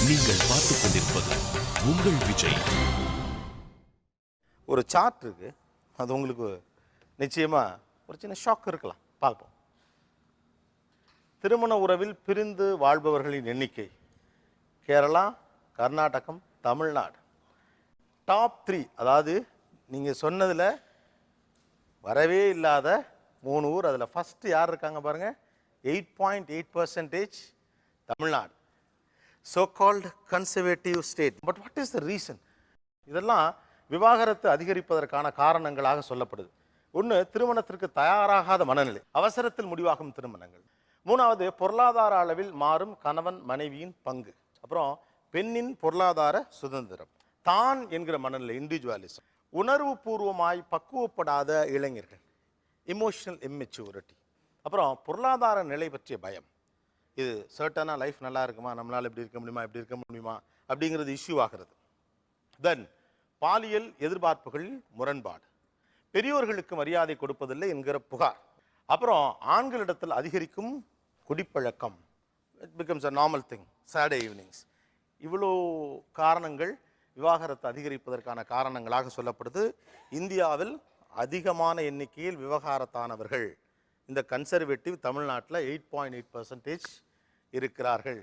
நீங்கள் பார்த்துக் கொண்டிருப்பது உங்கள் விஜய். ஒரு சார்ட் இருக்கு, அது உங்களுக்கு நிச்சயமா ஒரு சின்ன ஷாக் இருக்கலாம். பார்ப்போம். திருமண உறவில் பிரிந்து வாழ்பவர்களின் எண்ணிக்கை கேரளா, கர்நாடகம், தமிழ்நாடு. டாப் 3, அதாவது நீங்கள் சொன்னதில் வரவே இல்லாத 3 ஊர். அதில் ஃபஸ்ட்டு யார் இருக்காங்க பாருங்க, 8.8% Tamil Nadu. so called conservative state. but what is the reason? இதெல்லாம் விவாகரத்து அதிகரிப்பதற்கான காரணங்களாக சொல்லப்படுது. ஒன்று, திருமணத்திற்கு தயாராகாத மனநிலை, அவசரத்தில் முடிவாகும் திருமணங்கள். மூணாவது, பொருளாதார அளவில் மாறும் கணவன் மனைவியின் பங்கு. அப்புறம் பெண்ணின் பொருளாதார சுதந்திரம், தான் என்கிற மனநிலை, இண்டிவிஜுவலிசம். உணர்வு பூர்வமாய் பக்குவப்படாத இளைஞர்கள், இமோஷனல் இம்மெச்சூரிட்டி. அப்புறம் பொருளாதார நிலை பற்றிய பயம். இது சர்டனாக லைஃப் நல்லா இருக்குமா, நம்மளால் இப்படி இருக்க முடியுமா, இப்படி இருக்க முடியுமா அப்படிங்கிறது இஷ்யூ ஆகிறது. தென் பாலியல் எதிர்பார்ப்புகளில் முரண்பாடு, பெரியோர்களுக்கு மரியாதை கொடுப்பதில்லை என்கிற புகார். அப்புறம் ஆண்களிடத்தில் அதிகரிக்கும் குடிப்பழக்கம், it becomes a normal thing, Saturday evenings. இவ்வளோ காரணங்கள் விவாகரத்து அதிகரிப்பதற்கான காரணங்களாக சொல்லப்படுது. இந்தியாவில் அதிகமான எண்ணிக்கையில் விவாகரத்தானவர்கள் இந்த கன்சர்வேட்டிவ் தமிழ்நாட்டில் 8.8% இருக்கிறார்கள்.